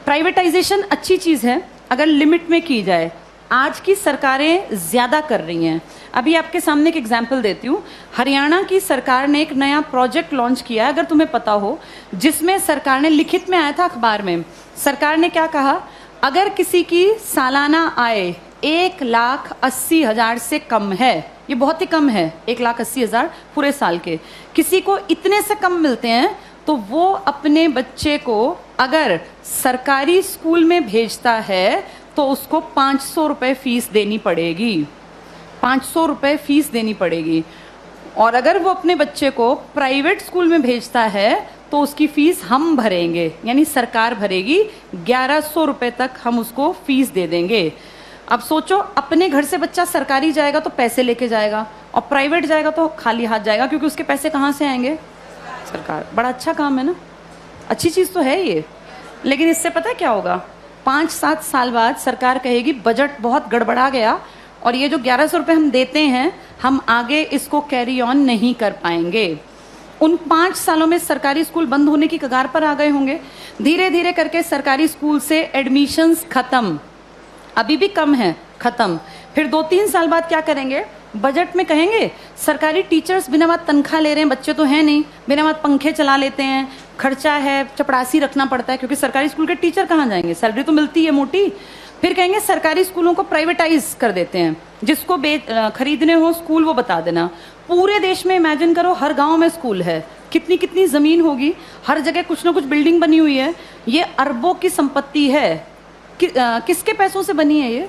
Privatisation अच्छी चीज़ है अगर लिमिट में की जाए। आज की सरकारें ज़्यादा कर रही हैं। अभी आपके सामने एक एग्जाम्पल देती हूँ। हरियाणा की सरकार ने एक नया प्रोजेक्ट लॉन्च किया है, अगर तुम्हें पता हो, जिसमें सरकार ने, लिखित में आया था अखबार में, सरकार ने क्या कहा, अगर किसी की सालाना आय 1,80,000 से कम है, ये बहुत ही कम है, 1,80,000 पूरे साल के, किसी को इतने से कम मिलते हैं तो वो अपने बच्चे को अगर सरकारी स्कूल में भेजता है तो उसको 500 रुपये फीस देनी पड़ेगी, 500 रुपये फीस देनी पड़ेगी। और अगर वो अपने बच्चे को प्राइवेट स्कूल में भेजता है तो उसकी फीस हम भरेंगे, यानी सरकार भरेगी, 1100 रुपये तक हम उसको फीस दे देंगे। अब सोचो, अपने घर से बच्चा सरकारी जाएगा तो पैसे लेके जाएगा और प्राइवेट जाएगा तो खाली हाथ जाएगा, क्योंकि उसके पैसे कहाँ से आएंगे? सरकार। बड़ा अच्छा काम है ना, अच्छी चीज़ तो है ये। लेकिन इससे पता है क्या होगा? 5-7 साल बाद सरकार कहेगी बजट बहुत गड़बड़ा गया और ये जो 1100 रुपये हम देते हैं, हम आगे इसको कैरी ऑन नहीं कर पाएंगे। उन 5 सालों में सरकारी स्कूल बंद होने की कगार पर आ गए होंगे। धीरे धीरे करके सरकारी स्कूल से एडमिशन्स खत्म, अभी भी कम है, खत्म। फिर 2-3 साल बाद क्या करेंगे? बजट में कहेंगे सरकारी टीचर्स बिना बात तनख्वाह ले रहे हैं, बच्चे तो हैं नहीं, बिना बात पंखे चला लेते हैं, खर्चा है, चपरासी रखना पड़ता है, क्योंकि सरकारी स्कूल के टीचर कहाँ जाएंगे, सैलरी तो मिलती है मोटी। फिर कहेंगे सरकारी स्कूलों को प्राइवेटाइज कर देते हैं, जिसको खरीदने हो स्कूल वो बता देना। पूरे देश में इमेजिन करो, हर गांव में स्कूल है, कितनी कितनी ज़मीन होगी, हर जगह कुछ ना कुछ बिल्डिंग बनी हुई है, ये अरबों की संपत्ति है। किसके पैसों से बनी है ये?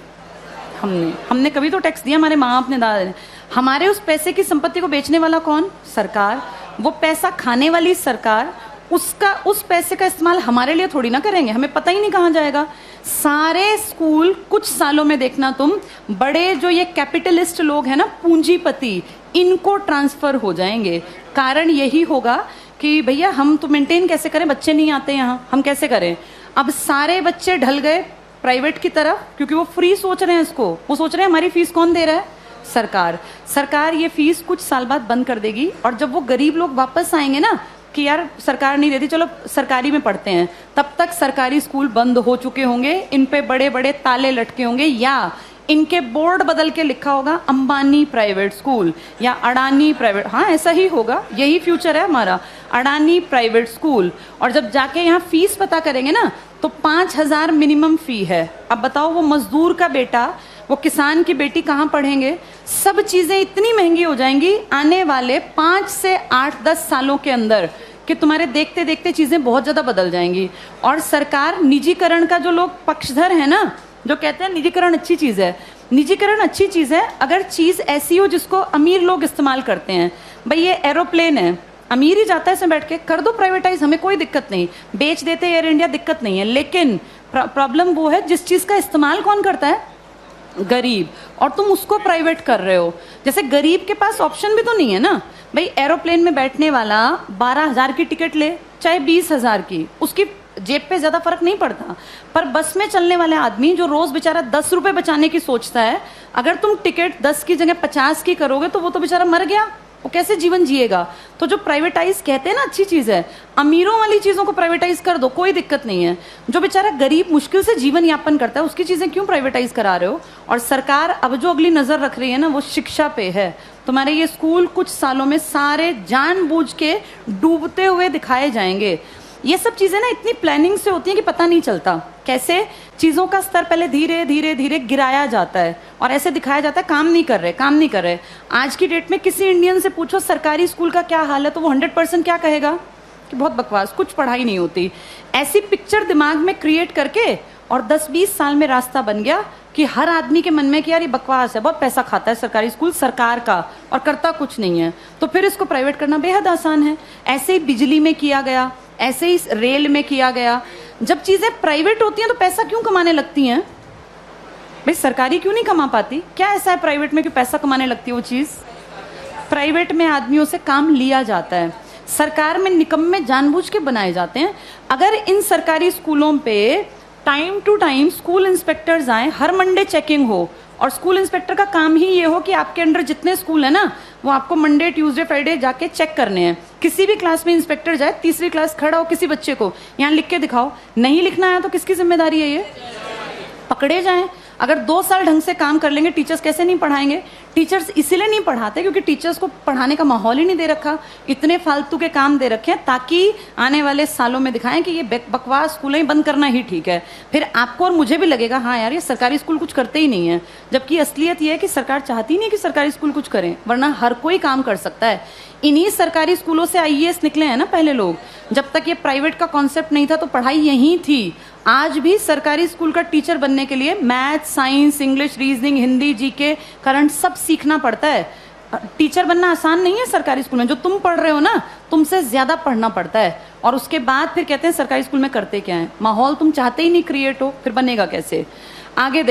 हमने कभी तो टैक्स दिया, हमारे माँ बाप ने, दादा ने। हमारे उस पैसे की संपत्ति को बेचने वाला कौन? सरकार। वो पैसा खाने वाली सरकार, उस पैसे का इस्तेमाल हमारे लिए थोड़ी ना करेंगे, हमें पता ही नहीं कहाँ जाएगा। सारे स्कूल कुछ सालों में देखना तुम, बड़े जो ये कैपिटलिस्ट लोग हैं ना, पूंजीपति, इनको ट्रांसफर हो जाएंगे। कारण यही होगा कि भैया हम तो मेंटेन कैसे करें, बच्चे नहीं आते यहाँ, हम कैसे करें? अब सारे बच्चे ढल गए प्राइवेट की तरफ, क्योंकि वो फ्री सोच रहे हैं इसको, वो सोच रहे हैं हमारी फीस कौन दे रहा है? सरकार। सरकार ये फीस कुछ साल बाद बंद कर देगी, और जब वो गरीब लोग वापस आएंगे ना कि यार सरकार नहीं देती, चलो सरकारी में पढ़ते हैं, तब तक सरकारी स्कूल बंद हो चुके होंगे, इन पे बड़े बड़े ताले लटके होंगे, या इनके बोर्ड बदल के लिखा होगा अंबानी प्राइवेट स्कूल या अडानी प्राइवेट। हाँ, ऐसा ही होगा, यही फ्यूचर है हमारा, अडानी प्राइवेट स्कूल। और जब जाके यहाँ फीस पता करेंगे ना तो 5,000 मिनिमम फी है। अब बताओ, वो मजदूर का बेटा, वो किसान की बेटी कहाँ पढ़ेंगे? सब चीज़ें इतनी महंगी हो जाएंगी आने वाले 5 से 8-10 सालों के अंदर कि तुम्हारे देखते देखते चीज़ें बहुत ज़्यादा बदल जाएंगी। और सरकार, निजीकरण का जो लोग पक्षधर है ना, जो कहते हैं निजीकरण अच्छी चीज़ है, निजीकरण अच्छी चीज़ है अगर चीज़ ऐसी हो जिसको अमीर लोग इस्तेमाल करते हैं। भाई ये एरोप्लेन है, अमीर ही जाता है इसमें बैठ के, कर दो प्राइवेटाइज, हमें कोई दिक्कत नहीं, बेच देते एयर इंडिया, दिक्कत नहीं है। लेकिन प्रॉब्लम वो है जिस चीज़ का इस्तेमाल कौन करता है? गरीब। और तुम उसको प्राइवेट कर रहे हो। जैसे गरीब के पास ऑप्शन भी तो नहीं है ना भाई, एरोप्लेन में बैठने वाला 12,000 की टिकट ले चाहे 20,000 की, उसकी जेब पे ज़्यादा फर्क नहीं पड़ता। पर बस में चलने वाले आदमी जो रोज़ बेचारा 10 रुपये बचाने की सोचता है, अगर तुम टिकट 10 की जगह 50 की करोगे तो वो तो बेचारा मर गया, वो कैसे जीवन जिएगा? तो जो प्राइवेटाइज कहते हैं ना अच्छी चीज़ है, अमीरों वाली चीज़ों को प्राइवेटाइज कर दो, कोई दिक्कत नहीं है। जो बेचारा गरीब मुश्किल से जीवन यापन करता है उसकी चीज़ें क्यों प्राइवेटाइज करा रहे हो? और सरकार अब जो अगली नज़र रख रही है ना, वो शिक्षा पे है। तुम्हारे ये स्कूल कुछ सालों में सारे जानबूझ के डूबते हुए दिखाए जाएंगे। ये सब चीज़ें ना इतनी प्लानिंग से होती हैं कि पता नहीं चलता कैसे चीज़ों का स्तर पहले धीरे धीरे धीरे गिराया जाता है और ऐसे दिखाया जाता है काम नहीं कर रहे, काम नहीं कर रहे। आज की डेट में किसी इंडियन से पूछो सरकारी स्कूल का क्या हाल है तो वो 100% क्या कहेगा कि बहुत बकवास, कुछ पढ़ाई नहीं होती। ऐसी पिक्चर दिमाग में क्रिएट करके और 10-20 साल में रास्ता बन गया कि हर आदमी के मन में कि यार ये बकवास है, बहुत पैसा खाता है सरकारी स्कूल सरकार का और करता कुछ नहीं है, तो फिर इसको प्राइवेट करना बेहद आसान है। ऐसे ही बिजली में किया गया, ऐसे ही रेल में किया गया। जब चीज़ें प्राइवेट होती हैं तो पैसा क्यों कमाने लगती हैं भाई? सरकारी क्यों नहीं कमा पाती? क्या ऐसा है प्राइवेट में कि पैसा कमाने लगती है वो चीज़? प्राइवेट में आदमियों से काम लिया जाता है, सरकार में निकम्मे जानबूझ के बनाए जाते हैं। अगर इन सरकारी स्कूलों पे time to time school inspectors आए, हर मंडे चेकिंग हो, और स्कूल इंस्पेक्टर का काम ही ये हो कि आपके अंडर जितने स्कूल है ना वो आपको मंडे ट्यूसडे फ्राइडे जाके चेक करने हैं किसी भी क्लास में इंस्पेक्टर जाए, तीसरी क्लास खड़ा हो, किसी बच्चे को यहाँ लिख के दिखाओ, नहीं लिखना आया तो किसकी जिम्मेदारी है? ये पकड़े जाएं। अगर 2 साल ढंग से काम कर लेंगे, टीचर्स कैसे नहीं पढ़ाएंगे? टीचर्स इसीलिए नहीं पढ़ाते क्योंकि टीचर्स को पढ़ाने का माहौल ही नहीं दे रखा। इतने फालतू के काम दे रखे हैं ताकि आने वाले सालों में दिखाएं कि ये बकवास स्कूलें ही बंद करना ही ठीक है। फिर आपको और मुझे भी लगेगा हाँ यार, ये सरकारी स्कूल कुछ करते ही नहीं है, जबकि असलियत ये है कि सरकार चाहती नहीं कि सरकारी स्कूल कुछ करें, वरना हर कोई काम कर सकता है। इन्हीं सरकारी स्कूलों से आईएएस निकले हैं ना पहले लोग। जब तक ये प्राइवेट का कॉन्सेप्ट नहीं था तो पढ़ाई यहीं थी। आज भी सरकारी स्कूल का टीचर बनने के लिए math, science, English, reasoning, Hindi, GK, current सब सीखना पड़ता है। टीचर बनना आसान नहीं है सरकारी स्कूल में। जो तुम पढ़ रहे हो ना, तुमसे ज्यादा पढ़ना पड़ता है। और उसके बाद फिर कहते हैं सरकारी स्कूल में करते क्या है। माहौल तुम चाहते ही नहीं क्रिएट हो, फिर बनेगा कैसे? आगे